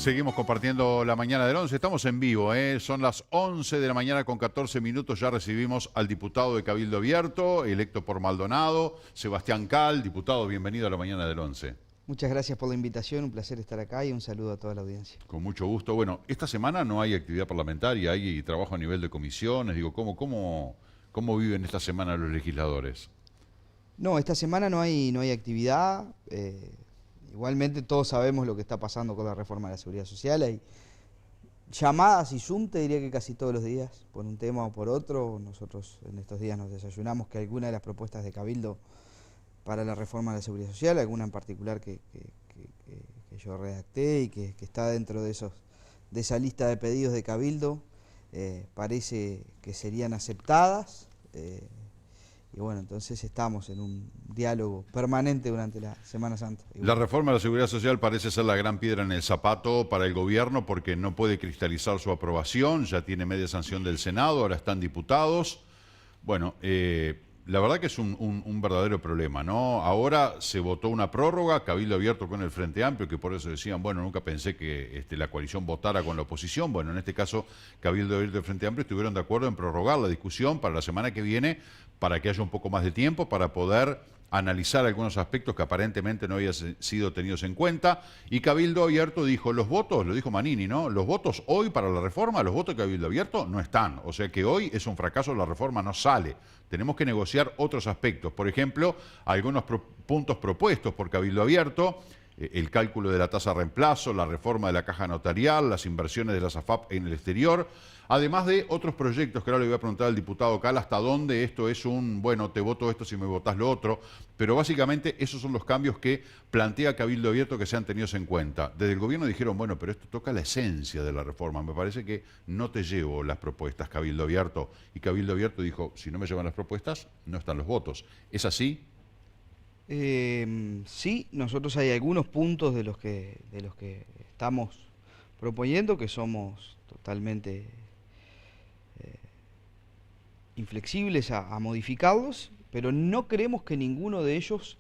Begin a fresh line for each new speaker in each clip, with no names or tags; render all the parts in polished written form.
Seguimos compartiendo la mañana del 11. Estamos en vivo, son las 11 de la mañana con 14 minutos. Ya recibimos al diputado de Cabildo Abierto, electo por Maldonado, Sebastián Cal. Diputado, bienvenido a la mañana del 11.
Muchas gracias por la invitación, un placer estar acá y un saludo a toda la audiencia.
Con mucho gusto. Bueno, esta semana no hay actividad parlamentaria, hay trabajo a nivel de comisiones. Digo, ¿cómo viven esta semana los legisladores?
No, esta semana no hay actividad. Igualmente todos sabemos lo que está pasando con la reforma de la Seguridad Social. Hay llamadas y Zoom, te diría que casi todos los días, por un tema o por otro. Nosotros en estos días nos desayunamos que alguna de las propuestas de Cabildo para la reforma de la Seguridad Social, alguna en particular que yo redacté y que está dentro de esa lista de pedidos de Cabildo, parece que serían aceptadas. Y bueno, entonces estamos en un diálogo permanente durante la Semana Santa.
La reforma de la Seguridad Social parece ser la gran piedra en el zapato para el gobierno porque no puede cristalizar su aprobación, ya tiene media sanción del Senado, ahora están diputados. Bueno, la verdad que es un verdadero problema, ¿no? Ahora se votó una prórroga, Cabildo Abierto con el Frente Amplio, que por eso decían, bueno, nunca pensé que la coalición votara con la oposición. Bueno, en este caso, Cabildo Abierto y el Frente Amplio estuvieron de acuerdo en prorrogar la discusión para la semana que viene, para que haya un poco más de tiempo, para poder analizar algunos aspectos que aparentemente no habían sido tenidos en cuenta. Y Cabildo Abierto dijo, los votos, lo dijo Manini, ¿no? Los votos hoy para la reforma, los votos de Cabildo Abierto no están. O sea que hoy es un fracaso, la reforma no sale. Tenemos que negociar otros aspectos. Por ejemplo, algunos puntos propuestos por Cabildo Abierto, el cálculo de la tasa de reemplazo, la reforma de la caja notarial, las inversiones de las AFAP en el exterior, además de otros proyectos que ahora le voy a preguntar al diputado Cal hasta dónde esto es bueno, te voto esto si me votás lo otro, pero básicamente esos son los cambios que plantea Cabildo Abierto que sean tenidos en cuenta. Desde el gobierno dijeron, bueno, pero esto toca la esencia de la reforma, me parece que no te llevo las propuestas, Cabildo Abierto, y Cabildo Abierto dijo, si no me llevan las propuestas, no están los votos. ¿Es así?
Sí, nosotros hay algunos puntos de los que estamos proponiendo que somos totalmente inflexibles a modificarlos, pero no creemos que ninguno de ellos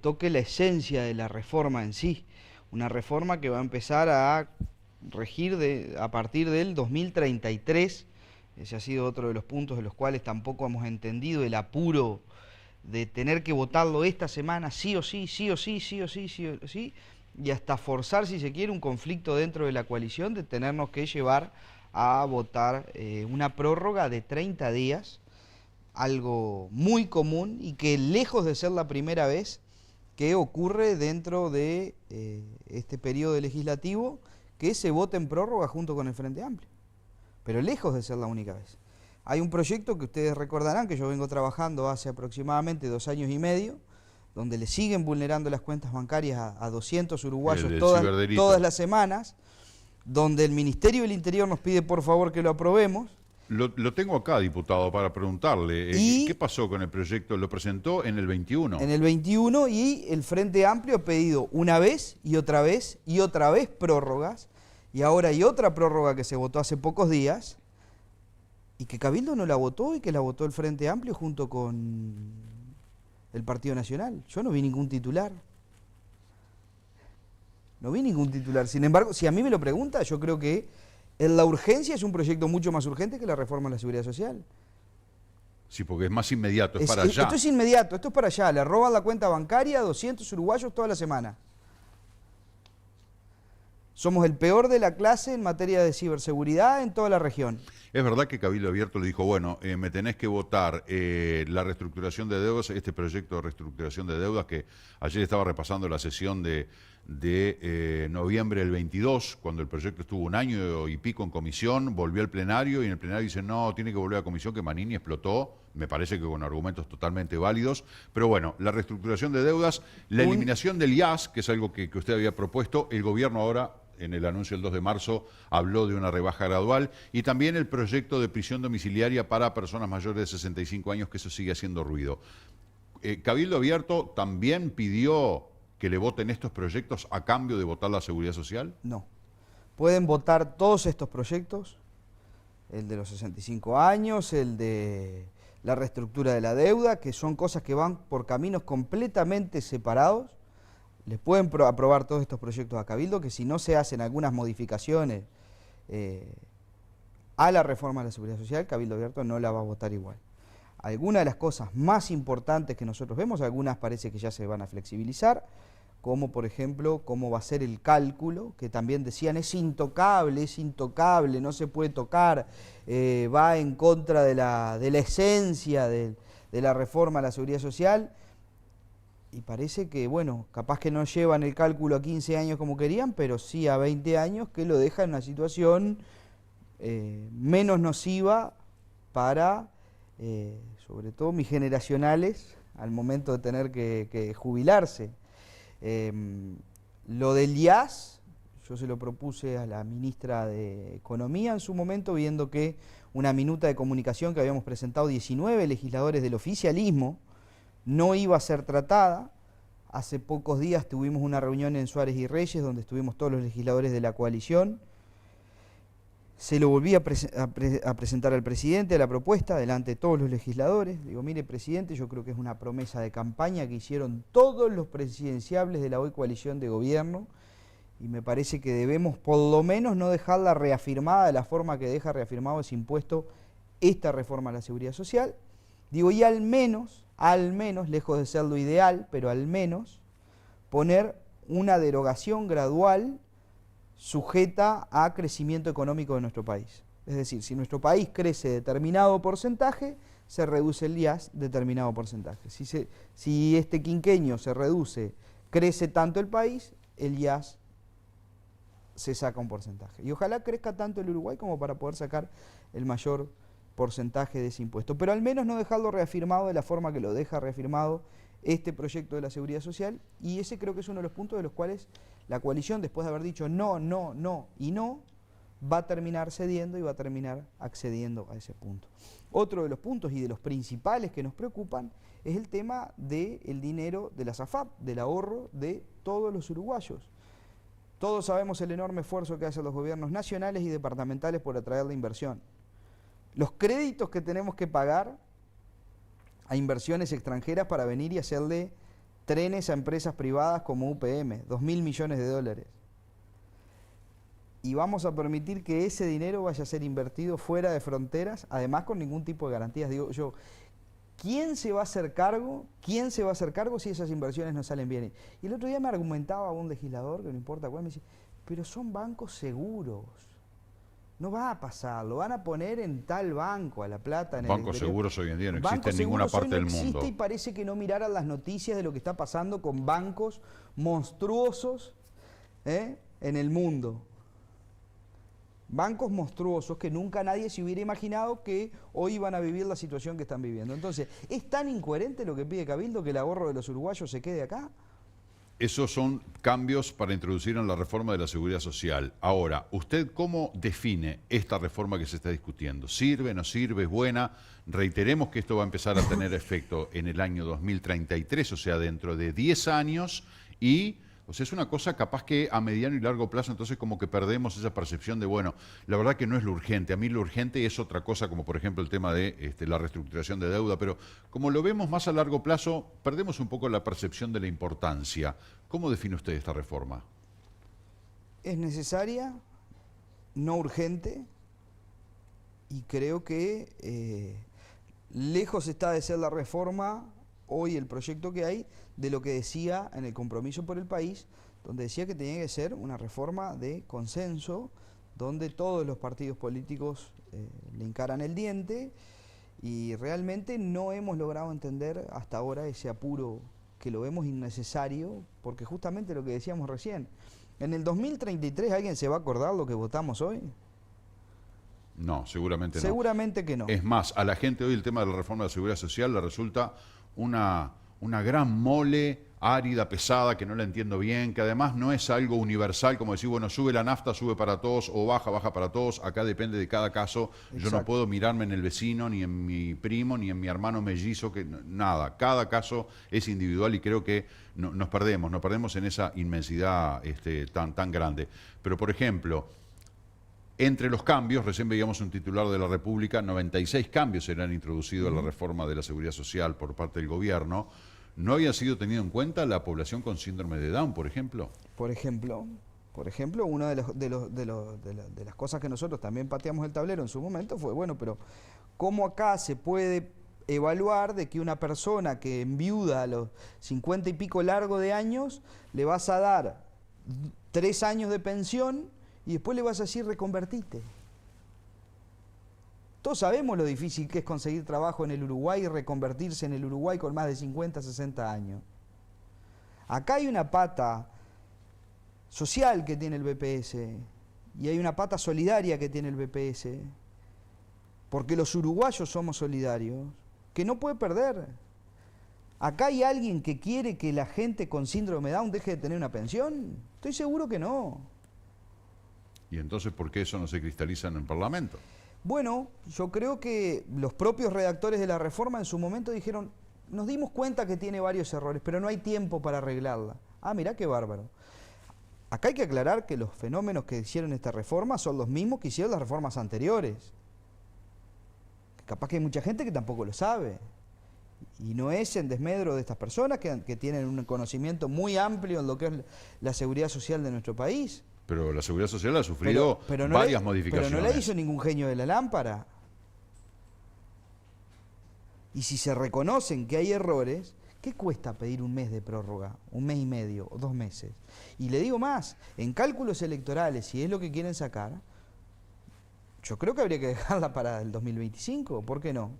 toque la esencia de la reforma en sí. Una reforma que va a empezar a regir a partir del 2033. Ese ha sido otro de los puntos de los cuales tampoco hemos entendido el apuro de tener que votarlo esta semana sí o sí, sí o sí, sí o sí, sí o sí, y hasta forzar, si se quiere, un conflicto dentro de la coalición de tenernos que llevar a votar una prórroga de 30 días, algo muy común y que lejos de ser la primera vez que ocurre dentro de este periodo legislativo que se vota en prórroga junto con el Frente Amplio, pero lejos de ser la única vez. Hay un proyecto que ustedes recordarán que yo vengo trabajando hace aproximadamente 2 años y medio, donde le siguen vulnerando las cuentas bancarias a 200 uruguayos todas las semanas, donde el Ministerio del Interior nos pide por favor que lo aprobemos.
Lo tengo acá, diputado, para preguntarle. ¿Qué pasó con el proyecto? ¿Lo presentó en el 21?
En el 21 y el Frente Amplio ha pedido una vez y otra vez y otra vez prórrogas, y ahora hay otra prórroga que se votó hace pocos días, y que Cabildo no la votó y que la votó el Frente Amplio junto con el Partido Nacional. Yo no vi ningún titular. No vi ningún titular. Sin embargo, si a mí me lo pregunta, yo creo que en la urgencia es un proyecto mucho más urgente que la reforma de la Seguridad Social.
Sí, porque es más inmediato, es para allá.
Esto es inmediato, esto es para allá. Le roban la cuenta bancaria a 200 uruguayos toda la semana. Somos el peor de la clase en materia de ciberseguridad en toda la región.
Es verdad que Cabildo Abierto le dijo, bueno, me tenés que votar la reestructuración de deudas, este proyecto de reestructuración de deudas que ayer estaba repasando la sesión de noviembre del 22, cuando el proyecto estuvo 1 año y pico en comisión, volvió al plenario y en el plenario dice, no, tiene que volver a comisión, que Manini explotó, me parece que con argumentos totalmente válidos, pero bueno, la reestructuración de deudas, la eliminación del IAS, que es algo que usted había propuesto, el gobierno ahora en el anuncio del 2 de marzo habló de una rebaja gradual, y también el proyecto de prisión domiciliaria para personas mayores de 65 años, que eso sigue haciendo ruido. Cabildo Abierto también pidió que le voten estos proyectos a cambio de votar la Seguridad Social.
No. Pueden votar todos estos proyectos, el de los 65 años, el de la reestructura de la deuda, que son cosas que van por caminos completamente separados. les pueden aprobar todos estos proyectos a Cabildo, que si no se hacen algunas modificaciones a la reforma de la Seguridad Social, Cabildo Abierto no la va a votar igual. Algunas de las cosas más importantes que nosotros vemos, algunas parece que ya se van a flexibilizar, como por ejemplo cómo va a ser el cálculo, que también decían es intocable, no se puede tocar, va en contra de la esencia de la reforma a la Seguridad Social, y parece que, bueno, capaz que no llevan el cálculo a 15 años como querían, pero sí a 20 años, que lo deja en una situación menos nociva para, sobre todo, mis generacionales, al momento de tener que jubilarse. Lo del IAS, yo se lo propuse a la ministra de Economía en su momento, viendo que una minuta de comunicación que habíamos presentado 19 legisladores del oficialismo no iba a ser tratada. Hace pocos días tuvimos una reunión en Suárez y Reyes, donde estuvimos todos los legisladores de la coalición. Se lo volví a presentar al presidente la propuesta, delante de todos los legisladores. Digo, mire, presidente, yo creo que es una promesa de campaña que hicieron todos los presidenciables de la hoy coalición de gobierno, y me parece que debemos por lo menos no dejarla reafirmada de la forma que deja reafirmado ese impuesto esta reforma a la Seguridad Social. Digo, y al menos, lejos de ser lo ideal, pero al menos, poner una derogación gradual sujeta a crecimiento económico de nuestro país. Es decir, si nuestro país crece determinado porcentaje, se reduce el IAS determinado porcentaje. Si este quinquenio se reduce, crece tanto el país, el IAS se saca un porcentaje. Y ojalá crezca tanto el Uruguay como para poder sacar el mayor porcentaje de ese impuesto. Pero al menos no dejarlo reafirmado de la forma que lo deja reafirmado este proyecto de la Seguridad Social, y ese creo que es uno de los puntos de los cuales la coalición, después de haber dicho no, no, no y no, va a terminar cediendo y va a terminar accediendo a ese punto. Otro de los puntos y de los principales que nos preocupan es el tema del dinero de la SAFAP, del ahorro de todos los uruguayos. Todos sabemos el enorme esfuerzo que hacen los gobiernos nacionales y departamentales por atraer la inversión. Los créditos que tenemos que pagar a inversiones extranjeras para venir y hacerle trenes a empresas privadas como UPM, 2.000 millones de dólares. Y vamos a permitir que ese dinero vaya a ser invertido fuera de fronteras, además con ningún tipo de garantías. Digo yo, ¿quién se va a hacer cargo? ¿Quién se va a hacer cargo si esas inversiones no salen bien? Y el otro día me argumentaba un legislador, que no importa cuál, me dice, pero son bancos seguros. No va a pasar, lo van a poner en tal banco, a la plata. En
bancos seguros hoy en día no existen en ninguna parte del mundo.
Y parece que no miraran las noticias de lo que está pasando con bancos monstruosos en el mundo. Bancos monstruosos que nunca nadie se hubiera imaginado que hoy iban a vivir la situación que están viviendo. Entonces, ¿es tan incoherente lo que pide Cabildo que el ahorro de los uruguayos se quede acá?
Esos son cambios para introducir en la reforma de la Seguridad Social. Ahora, ¿usted cómo define esta reforma que se está discutiendo? ¿Sirve, no sirve, es buena? Reiteremos que esto va a empezar a tener efecto en el año 2033, o sea, dentro de 10 años, y o sea, es una cosa capaz que a mediano y largo plazo, entonces como que perdemos esa percepción de, bueno, la verdad que no es lo urgente. A mí lo urgente es otra cosa, como por ejemplo el tema de la reestructuración de deuda, pero como lo vemos más a largo plazo, perdemos un poco la percepción de la importancia. ¿Cómo define usted esta reforma?
Es necesaria, no urgente, y creo que lejos está de ser la reforma, hoy el proyecto que hay, de lo que decía en el Compromiso por el País, donde decía que tenía que ser una reforma de consenso, donde todos los partidos políticos le encaran el diente, y realmente no hemos logrado entender hasta ahora ese apuro que lo vemos innecesario, porque justamente lo que decíamos recién, en el 2033 ¿alguien se va a acordar lo que votamos hoy?
No, seguramente no.
Seguramente que no.
Es más, a la gente hoy el tema de la reforma de la Seguridad Social le resulta una gran mole árida, pesada, que no la entiendo bien, que además no es algo universal, como decir, bueno, sube la nafta, sube para todos, o baja, baja para todos. Acá depende de cada caso. Exacto. Yo no puedo mirarme en el vecino, ni en mi primo, ni en mi hermano mellizo, que nada. Cada caso es individual y creo que nos perdemos en esa inmensidad tan grande. Pero, por ejemplo, entre los cambios, recién veíamos un titular de la República, 96 cambios serán introducidos en la reforma de la Seguridad Social por parte del gobierno. ¿no había sido tenido en cuenta la población con síndrome de Down, por ejemplo?
Por ejemplo, una de las cosas que nosotros también pateamos el tablero en su momento fue, bueno, pero ¿cómo acá se puede evaluar de que una persona que enviuda a los 50 y pico largo de años, le vas a dar 3 años de pensión y después le vas a decir reconvertite? Todos sabemos lo difícil que es conseguir trabajo en el Uruguay y reconvertirse en el Uruguay con más de 50, 60 años. Acá hay una pata social que tiene el BPS y hay una pata solidaria que tiene el BPS, porque los uruguayos somos solidarios, que no puede perder. ¿Acá hay alguien que quiere que la gente con síndrome de Down deje de tener una pensión? Estoy seguro que no.
¿Y entonces por qué eso no se cristaliza en el Parlamento?
Bueno, yo creo que los propios redactores de la reforma en su momento dijeron, nos dimos cuenta que tiene varios errores, pero no hay tiempo para arreglarla. Ah, mirá qué bárbaro. Acá hay que aclarar que los fenómenos que hicieron esta reforma son los mismos que hicieron las reformas anteriores. Capaz que hay mucha gente que tampoco lo sabe. Y no es en desmedro de estas personas que tienen un conocimiento muy amplio en lo que es la seguridad social de nuestro país.
Pero la seguridad social ha sufrido varias modificaciones.
Pero no la hizo ningún genio de la lámpara. Y si se reconocen que hay errores, ¿qué cuesta pedir un mes de prórroga? Un mes y medio o 2 meses. Y le digo más, en cálculos electorales, si es lo que quieren sacar, yo creo que habría que dejarla para el 2025, ¿por qué no?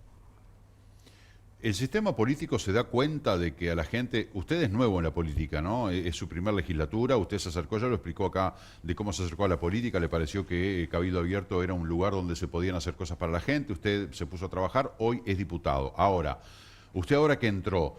El sistema político se da cuenta de que a la gente, usted es nuevo en la política, ¿no? Es su primera legislatura, usted se acercó, ya lo explicó acá de cómo se acercó a la política, le pareció que Cabildo Abierto era un lugar donde se podían hacer cosas para la gente, usted se puso a trabajar, hoy es diputado. Ahora, usted ahora que entró,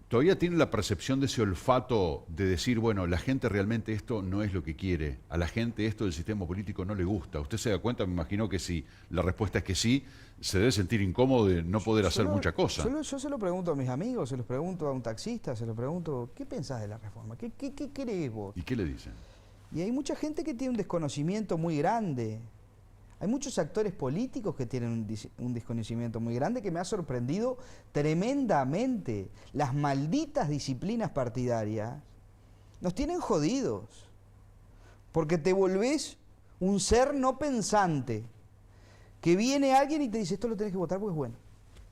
¿todavía tiene la percepción de ese olfato de decir, bueno, la gente realmente esto no es lo que quiere, a la gente esto del sistema político no le gusta? ¿Usted se da cuenta? Me imagino que sí. La respuesta es que sí, se debe sentir incómodo de no poder hacer mucha cosa.
Yo se lo pregunto a mis amigos, se los pregunto a un taxista, se lo pregunto, ¿qué pensás de la reforma? ¿Qué crees vos?
¿Y qué le dicen?
Y hay mucha gente que tiene un desconocimiento muy grande. Hay muchos actores políticos que tienen un desconocimiento muy grande que me ha sorprendido tremendamente. Las malditas disciplinas partidarias nos tienen jodidos, porque te volvés un ser no pensante, que viene alguien y te dice, esto lo tenés que votar porque es bueno.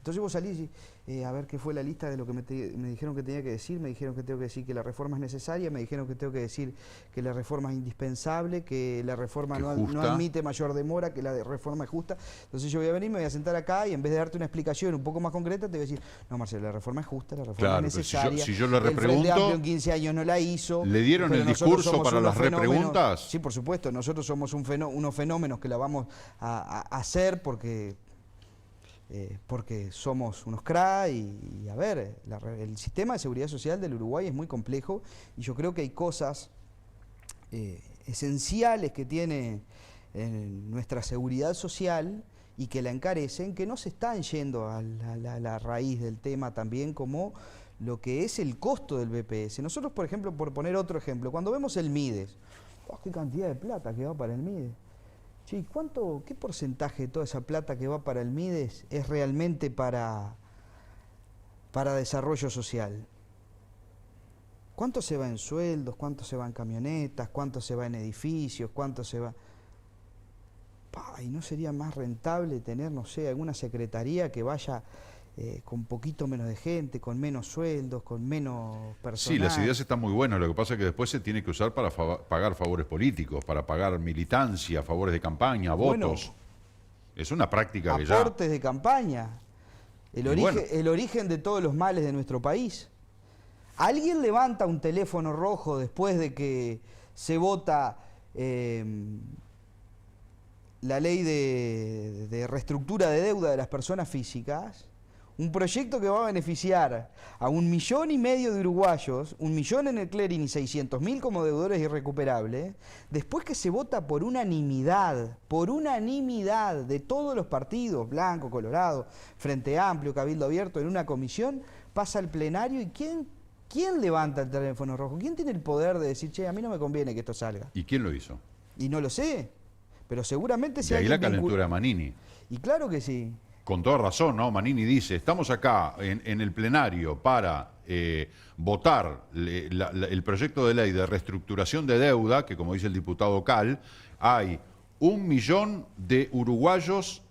Entonces vos salís y a ver qué fue la lista de lo que me dijeron que tenía que decir, me dijeron que tengo que decir que la reforma es necesaria, me dijeron que tengo que decir que la reforma es indispensable, que la reforma no admite mayor demora, que la reforma es justa. Entonces yo voy a venir, me voy a sentar acá y en vez de darte una explicación un poco más concreta, te voy a decir, no Marcelo, la reforma es justa, la reforma es necesaria.
Si yo le repregunto,
el Frente Amplio en 15 años no la hizo.
¿Le dieron el discurso para las repreguntas?
Sí, por supuesto, nosotros somos unos fenómenos que la vamos a hacer porque somos unos CRA y a ver, el sistema de seguridad social del Uruguay es muy complejo y yo creo que hay cosas esenciales que tiene nuestra seguridad social y que la encarecen, que no se están yendo a la raíz del tema también, como lo que es el costo del BPS. Nosotros, por ejemplo, por poner otro ejemplo, cuando vemos el MIDES, ¡qué cantidad de plata que va para el MIDES! Sí, ¿qué porcentaje de toda esa plata que va para el MIDES es realmente para desarrollo social? ¿Cuánto se va en sueldos? ¿Cuánto se va en camionetas? ¿Cuánto se va en edificios? ¿Cuánto se va...? ¿Y no sería más rentable tener, no sé, alguna secretaría que vaya con poquito menos de gente, con menos sueldos, con menos personal?
Sí, las ideas están muy buenas, lo que pasa es que después se tiene que usar para pagar favores políticos, para pagar militancia, favores de campaña, votos. Bueno, es una práctica que ya...
Aportes de campaña, el origen de todos los males de nuestro país. ¿Alguien levanta un teléfono rojo después de que se vota la ley de reestructura de deuda de las personas físicas? Un proyecto que va a beneficiar a 1,5 millones de uruguayos, 1 millón en el clearing y 600.000 como deudores irrecuperables, después que se vota por unanimidad de todos los partidos, Blanco, Colorado, Frente Amplio, Cabildo Abierto, en una comisión, pasa al plenario y ¿quién levanta el teléfono rojo? ¿Quién tiene el poder de decir, che, a mí no me conviene que esto salga?
¿Y quién lo hizo?
Y no lo sé, pero seguramente...
De ahí la calentura de Manini.
Y claro que sí.
Con toda razón, ¿no? Manini dice, estamos acá en el plenario para votar el proyecto de ley de reestructuración de deuda, que como dice el diputado Cal, hay 1 millón de uruguayos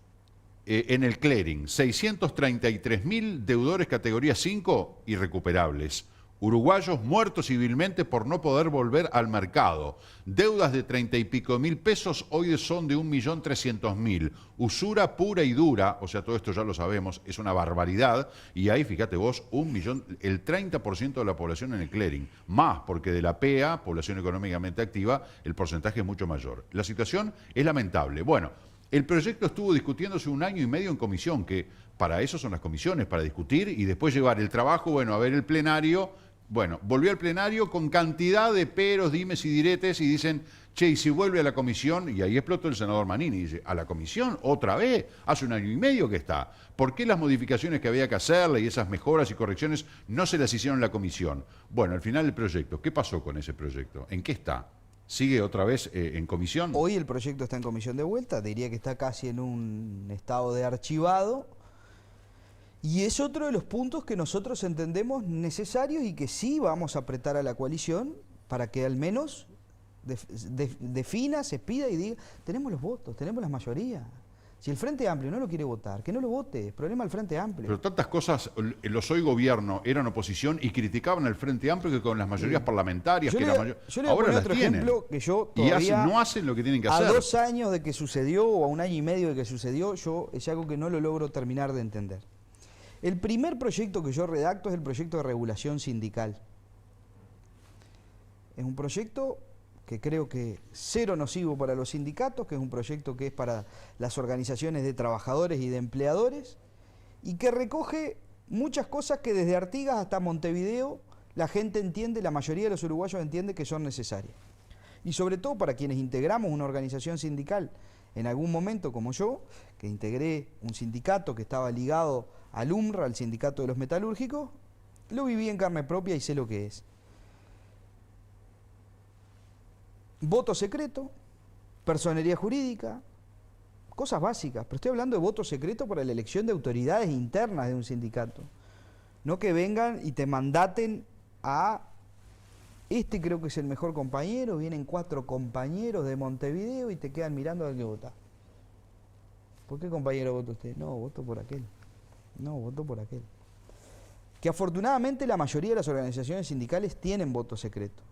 en el clearing, 633.000 deudores categoría 5 irrecuperables. Uruguayos muertos civilmente por no poder volver al mercado. Deudas de 30 y pico mil pesos hoy son de 1.300.000. Usura pura y dura, o sea, todo esto ya lo sabemos, es una barbaridad. Y ahí, fíjate vos, 1 millón, el 30% de la población en el clearing. Más, porque de la PEA, población económicamente activa, el porcentaje es mucho mayor. La situación es lamentable. Bueno, el proyecto estuvo discutiéndose 1 año y medio en comisión, que para eso son las comisiones, para discutir y después llevar el trabajo, bueno, a ver el plenario. Bueno, volvió al plenario con cantidad de peros, dimes y diretes y dicen, che, y si vuelve a la comisión, y ahí explotó el senador Manini, y dice, ¿a la comisión? ¿Otra vez? Hace 1 año y medio que está. ¿Por qué las modificaciones que había que hacerle y esas mejoras y correcciones no se las hicieron en la comisión? Bueno, al final el proyecto, ¿qué pasó con ese proyecto? ¿En qué está? ¿Sigue otra vez en comisión?
Hoy el proyecto está en comisión de vuelta, diría que está casi en un estado de archivado. Y es otro de los puntos que nosotros entendemos necesarios y que sí vamos a apretar a la coalición para que al menos defina, se pida y diga, tenemos los votos, tenemos la mayoría. Si el Frente Amplio no lo quiere votar, que no lo vote, es problema del Frente Amplio.
Pero tantas cosas, los hoy gobierno eran oposición y criticaban al Frente Amplio que con las mayorías parlamentarias,
yo
ahora
voy a poner otro ejemplo que yo todavía,
no hacen lo que tienen que hacer.
A 2 años de que sucedió o a 1 año y medio de que sucedió, es algo que no lo logro terminar de entender. El primer proyecto que yo redacto es el proyecto de regulación sindical. Es un proyecto que creo que cero nocivo para los sindicatos, que es un proyecto que es para las organizaciones de trabajadores y de empleadores, y que recoge muchas cosas que desde Artigas hasta Montevideo la gente entiende, la mayoría de los uruguayos entiende que son necesarias. Y sobre todo para quienes integramos una organización sindical en algún momento, como yo, que integré un sindicato que estaba ligado al UMRA, al sindicato de los metalúrgicos, lo viví en carne propia y sé lo que es. Voto secreto, personería jurídica, cosas básicas, pero estoy hablando de voto secreto para la elección de autoridades internas de un sindicato. No que vengan y te mandaten a, este creo que es el mejor compañero, vienen 4 compañeros de Montevideo y te quedan mirando al que vota. ¿Por qué compañero vota usted? No, voto por aquel. No, voto por aquel. Que afortunadamente la mayoría de las organizaciones sindicales tienen voto secreto.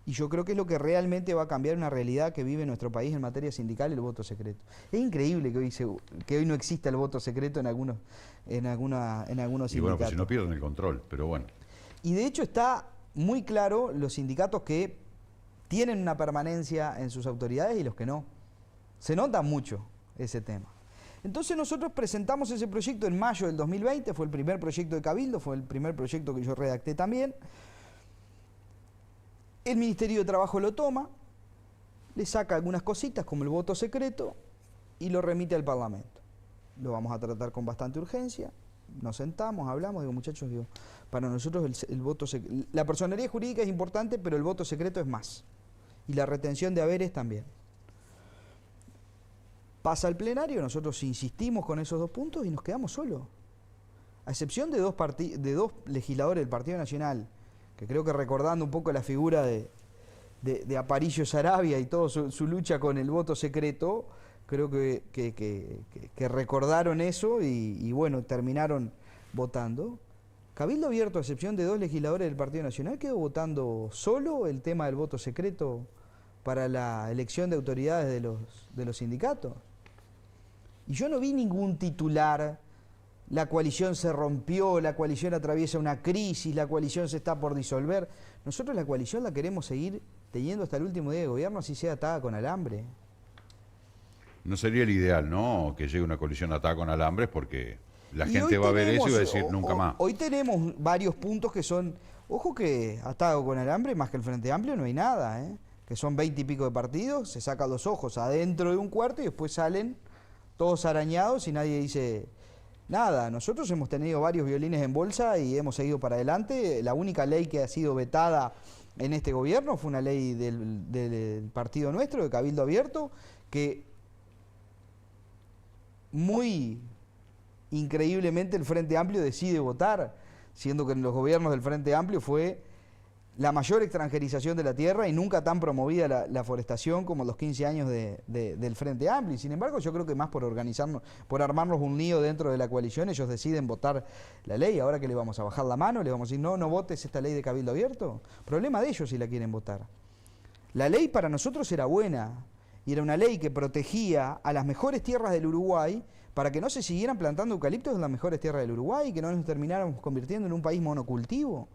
Y yo creo que es lo que realmente va a cambiar una realidad que vive nuestro país en materia sindical, el voto secreto. Es increíble que hoy no exista el voto secreto en algunos sindicatos.
Y bueno, pues si no pierden el control, pero bueno.
Y de hecho está muy claro los sindicatos que tienen una permanencia en sus autoridades y los que no. Se nota mucho ese tema. Entonces nosotros presentamos ese proyecto en mayo del 2020, fue el primer proyecto de Cabildo, fue el primer proyecto que yo redacté también. El Ministerio de Trabajo lo toma, le saca algunas cositas como el voto secreto y lo remite al Parlamento. Lo vamos a tratar con bastante urgencia, nos sentamos, hablamos, digo muchachos, para nosotros el voto secreto, la personería jurídica es importante, pero el voto secreto es más. Y la retención de haberes también. Pasa al plenario, nosotros insistimos con esos 2 puntos y nos quedamos solos. A excepción de 2 legisladores del Partido Nacional, que creo que recordando un poco la figura de Aparicio Saravia y toda su lucha con el voto secreto, creo que recordaron eso y bueno, terminaron votando. Cabildo Abierto, a excepción de 2 legisladores del Partido Nacional, quedó votando solo el tema del voto secreto para la elección de autoridades de los sindicatos. Y yo no vi ningún titular, la coalición se rompió, la coalición atraviesa una crisis, la coalición se está por disolver. Nosotros la coalición la queremos seguir teniendo hasta el último día de gobierno, así sea atada con alambre.
No sería el ideal, ¿no? Que llegue una coalición atada con alambres porque la gente va a ver eso y va a decir nunca más.
Hoy tenemos varios puntos que son, ojo que atado con alambre, más que el Frente Amplio no hay nada, que son 20 y pico de partidos, se saca los ojos adentro de un cuarto y después salen todos arañados y nadie dice nada. Nosotros hemos tenido varios violines en bolsa y hemos seguido para adelante. La única ley que ha sido vetada en este gobierno fue una ley del partido nuestro, de Cabildo Abierto, que muy increíblemente el Frente Amplio decide votar, siendo que en los gobiernos del Frente Amplio fue la mayor extranjerización de la tierra y nunca tan promovida la forestación como los 15 años del Frente Amplio. Y sin embargo, yo creo que más por organizarnos, por armarnos un lío dentro de la coalición, ellos deciden votar la ley. Ahora que le vamos a bajar la mano, le vamos a decir, no votes esta ley de cabildo abierto. Problema de ellos si la quieren votar. La ley para nosotros era buena, y era una ley que protegía a las mejores tierras del Uruguay para que no se siguieran plantando eucaliptos en las mejores tierras del Uruguay y que no nos termináramos convirtiendo en un país monocultivo.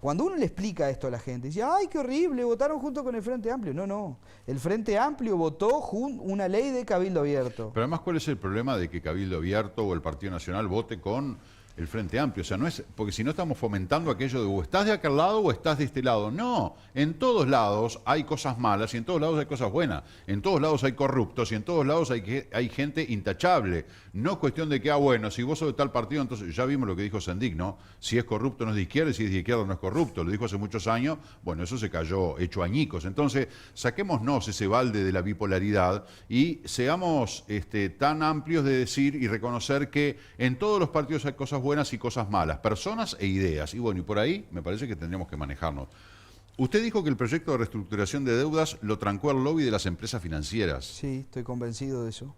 Cuando uno le explica esto a la gente, dice, ¡ay, qué horrible! Votaron junto con el Frente Amplio. No. El Frente Amplio votó una ley de cabildo abierto.
Pero además, ¿cuál es el problema de que Cabildo Abierto o el Partido Nacional vote con el Frente Amplio? O sea, no es, porque si no estamos fomentando aquello de o estás de aquel lado o estás de este lado. No, en todos lados hay cosas malas y en todos lados hay cosas buenas. En todos lados hay corruptos y en todos lados hay gente intachable. No es cuestión de que, bueno, si vos sos de tal partido, entonces ya vimos lo que dijo Sendik, ¿no? Si es corrupto no es de izquierda y si es de izquierda no es corrupto. Lo dijo hace muchos años, bueno, eso se cayó hecho añicos. Entonces, saquémonos ese balde de la bipolaridad y seamos tan amplios de decir y reconocer que en todos los partidos hay cosas buenas y cosas malas, personas e ideas. Y bueno, y por ahí me parece que tendríamos que manejarnos. Usted dijo que el proyecto de reestructuración de deudas lo trancó el lobby de las empresas financieras.
Sí, estoy convencido de eso.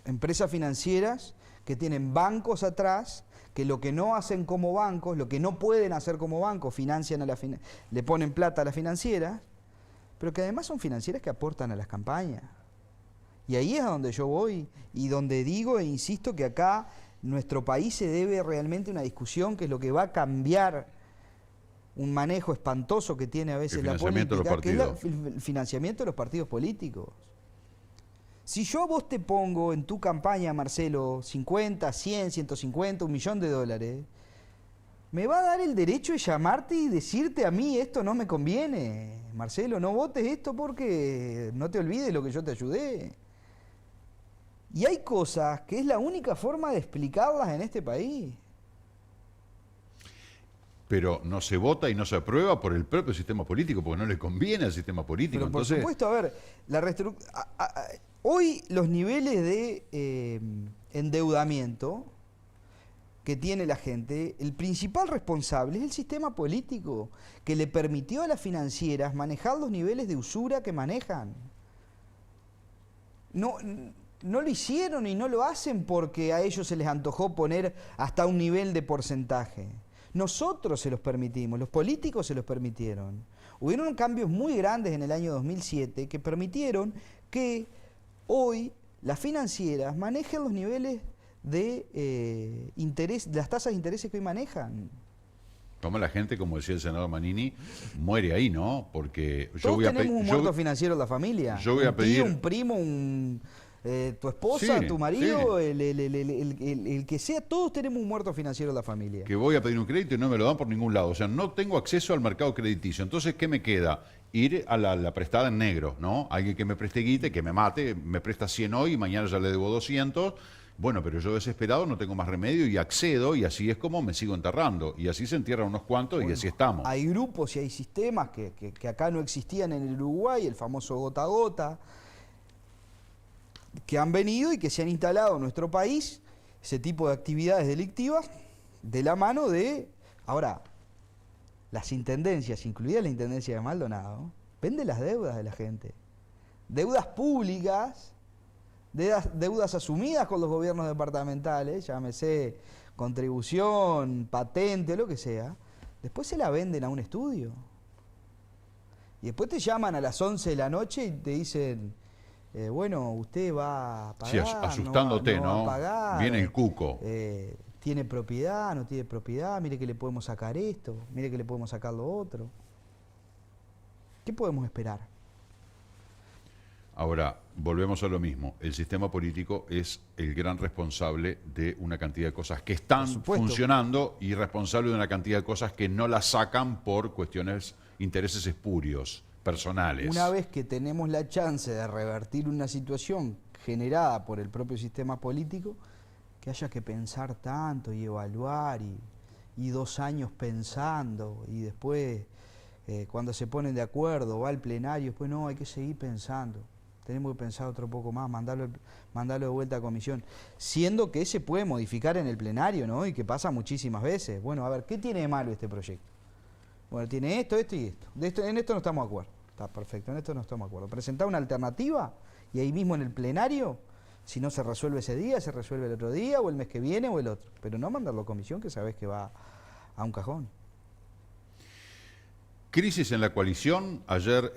Empresas financieras que tienen bancos atrás, que lo que no hacen como bancos, lo que no pueden hacer como bancos, financian a le ponen plata a las financieras, pero que además son financieras que aportan a las campañas. Y ahí es a donde yo voy y donde digo e insisto que acá nuestro país se debe realmente a una discusión que es lo que va a cambiar un manejo espantoso que tiene a veces la política, que es el financiamiento de los partidos políticos. Si yo a vos te pongo en tu campaña, Marcelo, 50, 100, 150, $1.000.000, me va a dar el derecho de llamarte y decirte a mí esto no me conviene. Marcelo, no votes esto porque no te olvides lo que yo te ayudé. Y hay cosas que es la única forma de explicarlas en este país.
Pero no se vota y no se aprueba por el propio sistema político, porque no le conviene al sistema político.
Pero
entonces...
por supuesto, a ver, hoy los niveles de endeudamiento que tiene la gente, el principal responsable es el sistema político, que le permitió a las financieras manejar los niveles de usura que manejan. No lo hicieron y no lo hacen porque a ellos se les antojó poner hasta un nivel de porcentaje. Nosotros se los permitimos, los políticos se los permitieron. Hubieron cambios muy grandes en el año 2007 que permitieron que hoy las financieras manejen los niveles de interés, las tasas de intereses que hoy manejan.
Como la gente, como decía el senador Manini, muere ahí, ¿no? Porque yo
Todos
voy a
tenemos un muerto financiero en la familia.
Yo voy a pedir...
un tío, un primo, tu esposa,
Sí,
tu marido,
sí.
el que sea, todos tenemos un muerto financiero en la familia.
Que voy a pedir un crédito y no me lo dan por ningún lado. O sea, no tengo acceso al mercado crediticio. Entonces, ¿qué me queda? Ir a la prestada en negro, ¿no? Alguien que me preste guita, que me mate, me presta 100 hoy y mañana ya le debo 200. Bueno, pero yo desesperado no tengo más remedio y accedo y así es como me sigo enterrando. Y así se entierran unos cuantos y así estamos.
Hay grupos y hay sistemas que acá no existían en el Uruguay, el famoso gota a gota, que han venido y que se han instalado en nuestro país, ese tipo de actividades delictivas, de la mano de... Ahora, las intendencias, incluida la intendencia de Maldonado, venden las deudas de la gente. Deudas públicas, deudas asumidas con los gobiernos departamentales, llámese contribución, patente, lo que sea, después se la venden a un estudio. Y después te llaman a las 11 de la noche y te dicen... bueno, usted va a pagar,
Sí, asustándote,
no va a pagar,
Viene el cuco.
¿Tiene propiedad? ¿No tiene propiedad? Mire que le podemos sacar esto, mire que le podemos sacar lo otro. ¿Qué podemos esperar?
Ahora, volvemos a lo mismo. El sistema político es el gran responsable de una cantidad de cosas que están funcionando y responsable de una cantidad de cosas que no las sacan por intereses espurios, personales.
Una vez que tenemos la chance de revertir una situación generada por el propio sistema político, que haya que pensar tanto y evaluar y 2 años pensando y después cuando se ponen de acuerdo va al plenario, después no, hay que seguir pensando. tenemos que pensar otro poco más, mandarlo de vuelta a comisión, siendo que se puede modificar en el plenario, ¿no? Y que pasa muchísimas veces. Bueno, a ver, ¿qué tiene de malo este proyecto? Bueno, tiene esto, esto y esto. En esto no estamos de acuerdo. Está perfecto, en esto no estamos de acuerdo. Presentar una alternativa y ahí mismo en el plenario, si no se resuelve ese día, se resuelve el otro día, o el mes que viene, o el otro. Pero no mandarlo a comisión, que sabes que va a un cajón.
Crisis en la coalición. Ayer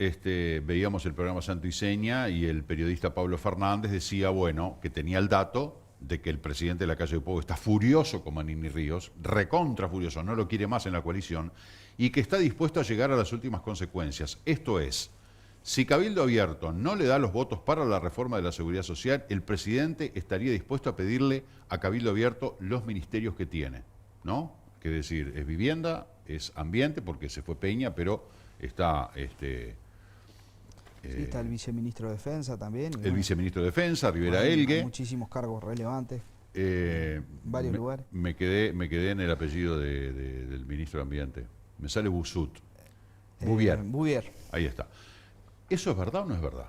veíamos el programa Santo y Seña y el periodista Pablo Fernández decía, bueno, que tenía el dato de que el presidente de la Calle de Pou está furioso con Manini Ríos, recontra furioso, no lo quiere más en la coalición, y que está dispuesto a llegar a las últimas consecuencias. Esto es, si Cabildo Abierto no le da los votos para la reforma de la Seguridad Social, el presidente estaría dispuesto a pedirle a Cabildo Abierto los ministerios que tiene, ¿no? Que decir, es vivienda, es ambiente, porque se fue Peña, pero está...
sí, está el viceministro de Defensa también.
El viceministro de Defensa, Rivera Elgue.
Muchísimos cargos relevantes. Varios lugares.
Me quedé en el apellido del ministro de Ambiente. Me sale Busut.
Bouvier.
Ahí está. ¿Eso es verdad o no es verdad?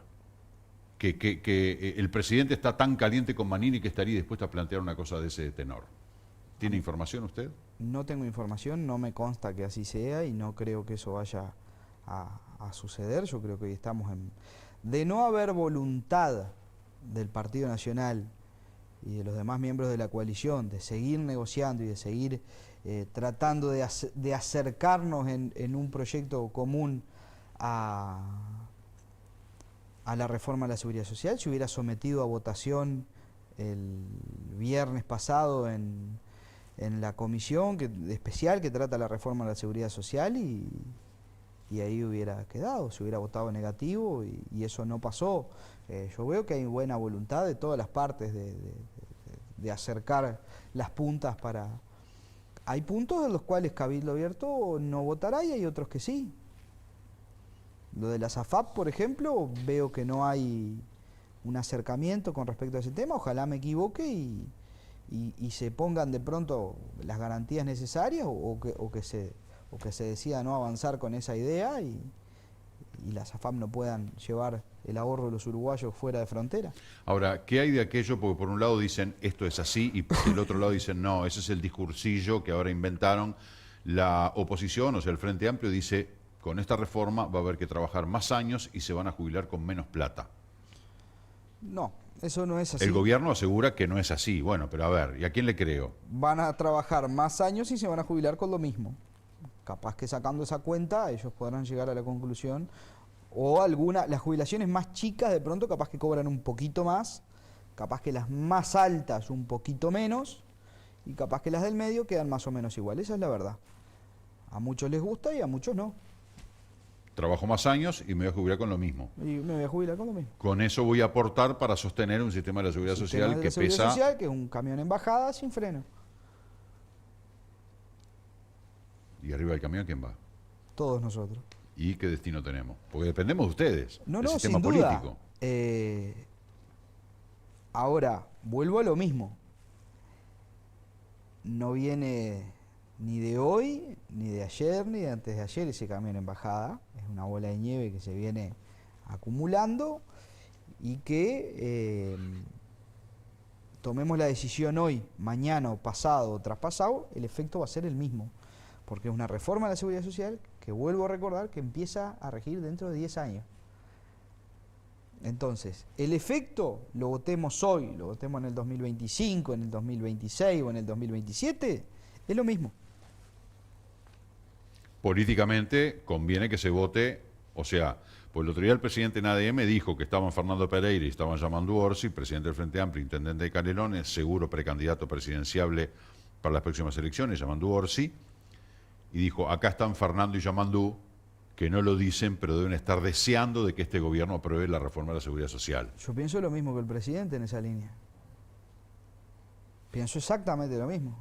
Que el presidente está tan caliente con Manini que estaría dispuesto a plantear una cosa de ese tenor. ¿Tiene información usted?
No tengo información, no me consta que así sea y no creo que eso vaya a suceder. Yo creo que hoy estamos en... De no haber voluntad del Partido Nacional y de los demás miembros de la coalición de seguir negociando y de seguir tratando de acercarnos en un proyecto común a la reforma de la Seguridad Social, se hubiera sometido a votación el viernes pasado en la comisión especial que trata la reforma de la Seguridad Social y ahí hubiera quedado, se hubiera votado negativo y eso no pasó. Yo veo que hay buena voluntad de todas las partes de acercar las puntas para... Hay puntos en los cuales Cabildo Abierto no votará y hay otros que sí. Lo de la SAFAP, por ejemplo, veo que no hay un acercamiento con respecto a ese tema, ojalá me equivoque y se pongan de pronto las garantías necesarias o que se decida no avanzar con esa idea y las AFAP no puedan llevar el ahorro de los uruguayos fuera de frontera.
Ahora, ¿qué hay de aquello? Porque por un lado dicen esto es así y por el otro lado dicen no, ese es el discursillo que ahora inventaron. La oposición, o sea, el Frente Amplio dice con esta reforma va a haber que trabajar más años y se van a jubilar con menos plata.
No, eso no es así.
El gobierno asegura que no es así. Bueno, pero a ver, ¿y a quién le creo?
Van a trabajar más años y se van a jubilar con lo mismo. Capaz que sacando esa cuenta ellos podrán llegar a la conclusión, o las jubilaciones más chicas de pronto capaz que cobran un poquito más, capaz que las más altas un poquito menos, y capaz que las del medio quedan más o menos igual. Esa es la verdad. A muchos les gusta y a muchos no.
Trabajo más años y me voy a jubilar con lo mismo.
Y me voy a jubilar con lo mismo.
Con eso voy a aportar para sostener un sistema de la seguridad social que pesa...
social, que es un camión en bajada sin freno.
¿Y arriba del camión quién va?
Todos nosotros.
¿Y qué destino tenemos? Porque dependemos de ustedes,
no,
del sistema
sin
político.
Duda. Ahora, vuelvo a lo mismo. No viene ni de hoy, ni de ayer, ni de antes de ayer ese camión en bajada. Es una bola de nieve que se viene acumulando y que tomemos la decisión hoy, mañana o pasado o traspasado, el efecto va a ser el mismo. Porque es una reforma de la Seguridad Social que, vuelvo a recordar, que empieza a regir dentro de 10 años. Entonces, el efecto, lo votemos hoy, lo votemos en el 2025, en el 2026 o en el 2027, es lo mismo.
Políticamente conviene que se vote, o sea, pues el otro día el presidente en ADM dijo que estaban Fernando Pereira y estaban Yamandu Orsi, presidente del Frente Amplio, intendente de Canelones, seguro precandidato presidenciable para las próximas elecciones, Yamandu Orsi, y dijo, acá están Fernando y Yamandu, que no lo dicen, pero deben estar deseando de que este gobierno apruebe la reforma de la Seguridad Social.
Yo pienso lo mismo que el presidente en esa línea. Pienso exactamente lo mismo.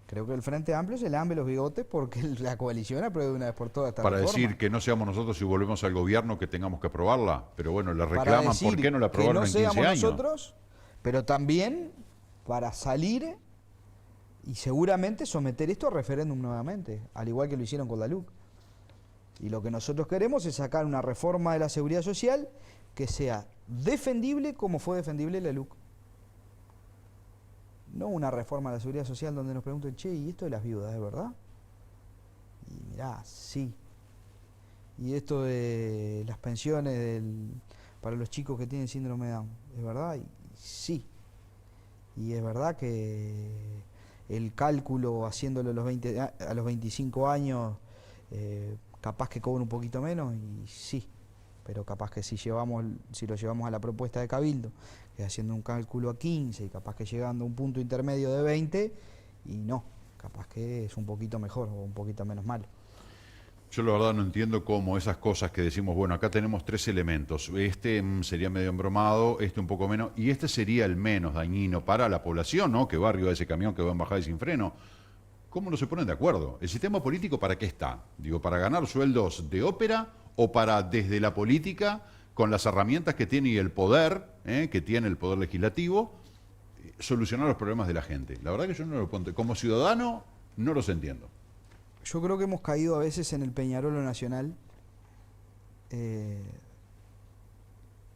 Creo que el Frente Amplio se lambe los bigotes porque la coalición apruebe una vez por todas esta
Para
reforma.
decir que no seamos nosotros si volvemos al gobierno que tengamos que aprobarla, pero bueno, le reclaman por qué no la aprobaron en 15 años.
Que no seamos nosotros, pero también para salir y seguramente someter esto a referéndum nuevamente, al igual que lo hicieron con la LUC. Y lo que nosotros queremos es sacar una reforma de la Seguridad Social que sea defendible como fue defendible la LUC. No una reforma de la seguridad social donde nos pregunten, che, ¿y esto de las viudas es verdad? Y mirá, sí. ¿Y esto de las pensiones para los chicos que tienen síndrome de Down es verdad? Y sí. Y es verdad que el cálculo haciéndolo a los 25 años, capaz que cobra un poquito menos, y sí. Pero capaz que si lo llevamos a la propuesta de Cabildo, que es haciendo un cálculo a 15 y capaz que llegando a un punto intermedio de 20, y no, capaz que es un poquito mejor o un poquito menos malo.
Yo la verdad no entiendo cómo esas cosas que decimos, bueno, acá tenemos 3 elementos, este sería medio embromado, este un poco menos, y este sería el menos dañino para la población, ¿no? Que va arriba de ese camión que va en bajada y sin freno. ¿Cómo no se ponen de acuerdo? ¿El sistema político para qué está? Digo, ¿para ganar sueldos de ópera o para desde la política, con las herramientas que tiene y el poder, que tiene el poder legislativo, solucionar los problemas de la gente? La verdad que yo no lo pongo, como ciudadano no los entiendo.
Yo creo que hemos caído a veces en el Peñarolo Nacional.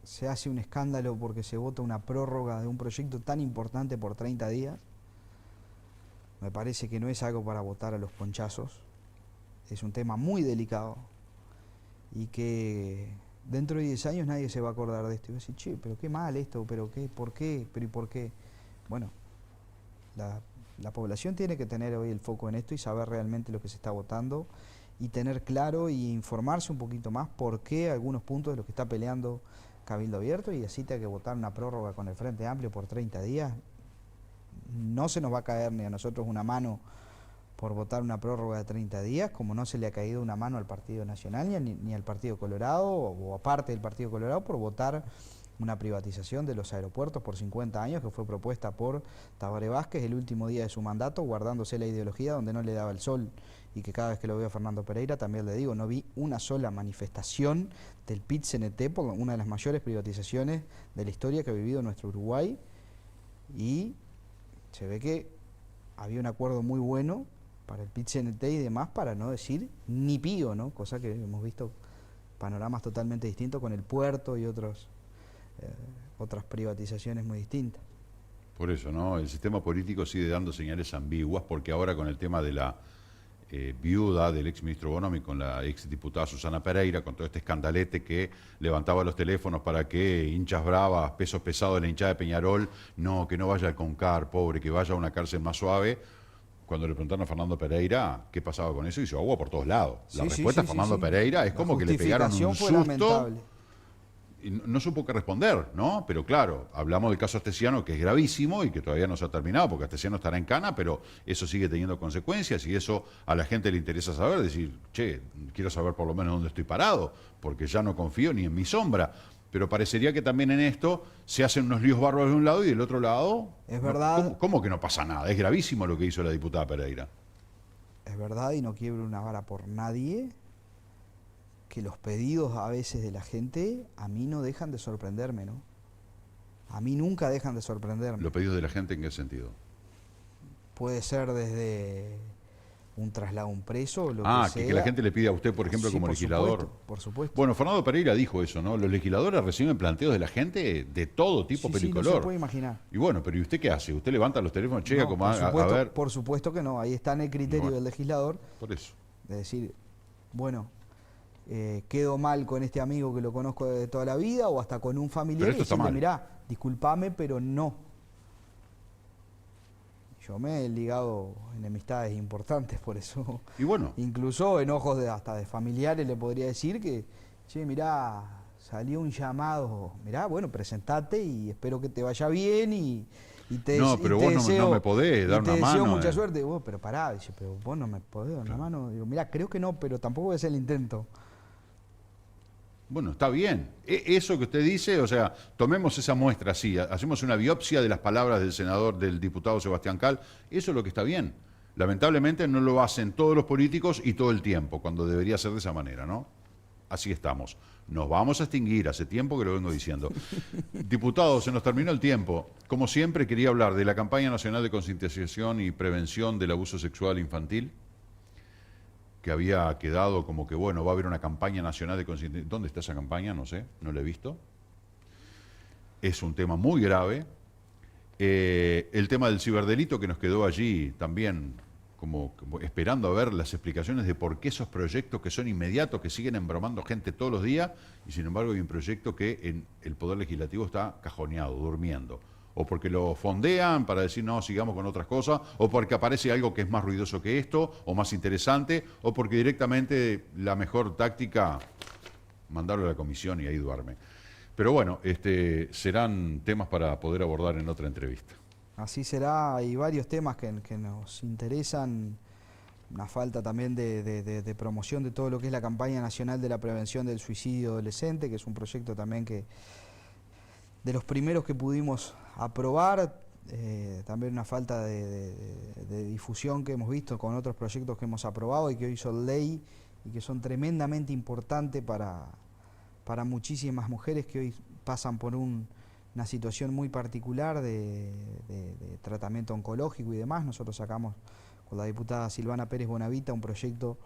Se hace un escándalo porque se vota una prórroga de un proyecto tan importante por 30 días. Me parece que no es algo para votar a los ponchazos. Es un tema muy delicado y que dentro de 10 años nadie se va a acordar de esto. Y va a decir, che, pero qué mal esto, pero qué, por qué, pero ¿y por qué? Bueno, la población tiene que tener hoy el foco en esto y saber realmente lo que se está votando y tener claro y informarse un poquito más por qué algunos puntos de lo que está peleando Cabildo Abierto, y así te hay que votar una prórroga con el Frente Amplio por 30 días. No se nos va a caer ni a nosotros una mano por votar una prórroga de 30 días, como no se le ha caído una mano al Partido Nacional ni al Partido Colorado o aparte del Partido Colorado por votar una privatización de los aeropuertos por 50 años que fue propuesta por Tabaré Vázquez el último día de su mandato, guardándose la ideología donde no le daba el sol, y que cada vez que lo veo a Fernando Pereira también le digo, no vi una sola manifestación del PIT-CNT por una de las mayores privatizaciones de la historia que ha vivido nuestro Uruguay, y se ve que había un acuerdo muy bueno para el PIT-CNT y demás, para no decir ni pío, ¿no? Cosa que hemos visto panoramas totalmente distintos con el puerto y otras privatizaciones muy distintas.
Por eso, ¿no? El sistema político sigue dando señales ambiguas, porque ahora con el tema de la viuda del exministro Bonomi con la exdiputada Susana Pereira, con todo este escandalete que levantaba los teléfonos para que hinchas bravas, pesos pesados de la hinchada de Peñarol, no, que no vaya al CONCAR, pobre, que vaya a una cárcel más suave. Cuando le preguntaron a Fernando Pereira qué pasaba con eso, hizo agua por todos lados. La respuesta de Fernando Pereira es como que le pegaron un susto. Lamentable. Y no supo qué responder, ¿no? Pero claro, hablamos del caso Astesiano, que es gravísimo y que todavía no se ha terminado, porque Astesiano estará en cana, pero eso sigue teniendo consecuencias y eso a la gente le interesa saber, decir, che, quiero saber por lo menos dónde estoy parado, porque ya no confío ni en mi sombra. Pero parecería que también en esto se hacen unos líos bárbaros de un lado y del otro lado...
Es verdad.
¿Cómo que no pasa nada? Es gravísimo lo que hizo la diputada Pereira.
Es verdad, y no quiebro una vara por nadie, que los pedidos a veces de la gente a mí no dejan de sorprenderme, ¿no? A mí nunca dejan de sorprenderme.
¿Los pedidos de la gente en qué sentido?
Puede ser desde un traslado a un preso, lo
que sea. Que la gente le pide a usted, por ejemplo, sí, como legislador.
Por supuesto.
Bueno, Fernando Pereira dijo eso, ¿no? Los legisladores reciben planteos de la gente de todo tipo,
sí,
pelicolor.
Sí, no se puede imaginar.
Y bueno, pero ¿y usted qué hace? ¿Usted levanta los teléfonos, llega como a ver?
Por supuesto que no. Ahí está en el criterio del legislador.
Por eso.
De decir, bueno, quedo mal con este amigo que lo conozco de toda la vida, o hasta con un familiar,
pero esto
y decirle,
está mal.
mirá, discúlpame, pero no. Yo me he ligado enemistades importantes por eso.
Y bueno.
Incluso enojos hasta de familiares le podría decir que, che, mirá, salió un llamado, mirá, bueno, presentate y espero que te vaya bien y te
no, pero
vos
no me podés dar una mano.
Te deseo mucha suerte. Vos, pero pará, dice, pero vos no me podés dar una mano. Digo, mirá, creo que no, pero tampoco voy a hacer el intento.
Bueno, está bien. Eso que usted dice, o sea, tomemos esa muestra así, hacemos una biopsia de las palabras del senador, del diputado Sebastián Cal, eso es lo que está bien. Lamentablemente no lo hacen todos los políticos y todo el tiempo, cuando debería ser de esa manera, ¿no? Así estamos. Nos vamos a extinguir, hace tiempo que lo vengo diciendo. Diputado, se nos terminó el tiempo. Como siempre, quería hablar de la campaña nacional de concientización y prevención del abuso sexual infantil, que había quedado como que, bueno, va a haber una campaña nacional de concientización. ¿Dónde está esa campaña? No sé, no la he visto. es un tema muy grave. El tema del ciberdelito que nos quedó allí también como esperando a ver las explicaciones de por qué esos proyectos que son inmediatos, que siguen embromando gente todos los días, y sin embargo hay un proyecto que en el Poder Legislativo está cajoneado, durmiendo. O porque lo fondean para decir no, sigamos con otras cosas, o porque aparece algo que es más ruidoso que esto, o más interesante, o porque directamente la mejor táctica, mandarlo a la comisión y ahí duerme. Pero bueno, serán temas para poder abordar en otra entrevista.
Así será, hay varios temas que nos interesan, una falta también de promoción de todo lo que es la campaña nacional de la prevención del suicidio adolescente, que es un proyecto también que de los primeros que pudimos aprobar, también una falta de difusión que hemos visto con otros proyectos que hemos aprobado y que hoy son ley y que son tremendamente importantes para muchísimas mujeres que hoy pasan por una situación muy particular de tratamiento oncológico y demás. Nosotros sacamos con la diputada Silvana Pérez Bonavita un proyecto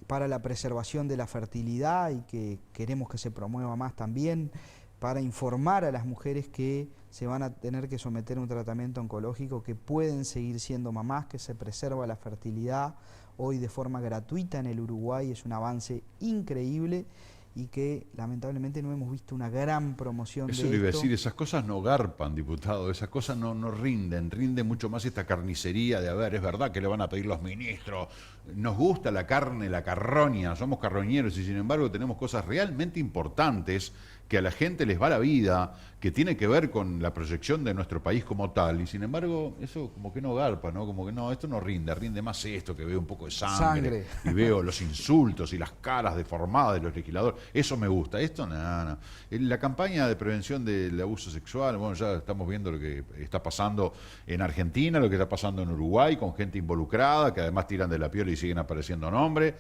para la preservación de la fertilidad y que queremos que se promueva más también, para informar a las mujeres que se van a tener que someter a un tratamiento oncológico, que pueden seguir siendo mamás, que se preserva la fertilidad hoy de forma gratuita en el Uruguay. Es un avance increíble y que lamentablemente no hemos visto una gran promoción de esto.
Eso le iba a decir, esas cosas no garpan, diputado, esas cosas no rinden, rinde mucho más esta carnicería de, a ver, es verdad que le van a pedir los ministros, nos gusta la carne, la carroña, somos carroñeros y sin embargo tenemos cosas realmente importantes que a la gente les va la vida, que tiene que ver con la proyección de nuestro país como tal, y sin embargo eso como que no garpa, ¿no? Como que no, esto no rinde más esto, que veo un poco de sangre. Y veo los insultos y las caras deformadas de los legisladores, eso me gusta, esto nada. La campaña de prevención del abuso sexual, bueno, ya estamos viendo lo que está pasando en Argentina, lo que está pasando en Uruguay, con gente involucrada, que además tiran de la piola y siguen apareciendo nombres.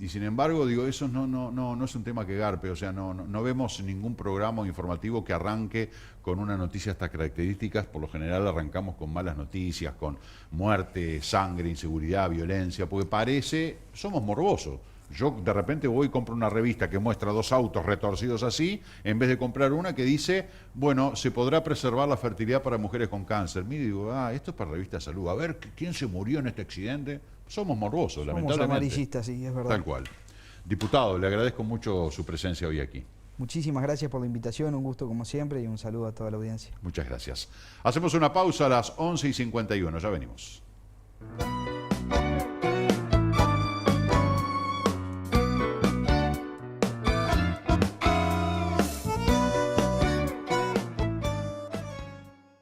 Y sin embargo, digo, eso no es un tema que garpe, o sea, no vemos ningún programa informativo que arranque con una noticia de estas características. Por lo general arrancamos con malas noticias, con muerte, sangre, inseguridad, violencia, porque somos morbosos. Yo de repente voy y compro una revista que muestra 2 autos retorcidos así, en vez de comprar una que dice, bueno, se podrá preservar la fertilidad para mujeres con cáncer. Mira, digo, esto es para revista de salud. A ver, ¿quién se murió en este accidente? Somos morbosos, lamentablemente.
Somos amarillistas, sí, es verdad.
Tal cual. Diputado, le agradezco mucho su presencia hoy aquí.
Muchísimas gracias por la invitación, un gusto como siempre y un saludo a toda la audiencia.
Muchas gracias. Hacemos una pausa a las 11:51, ya venimos.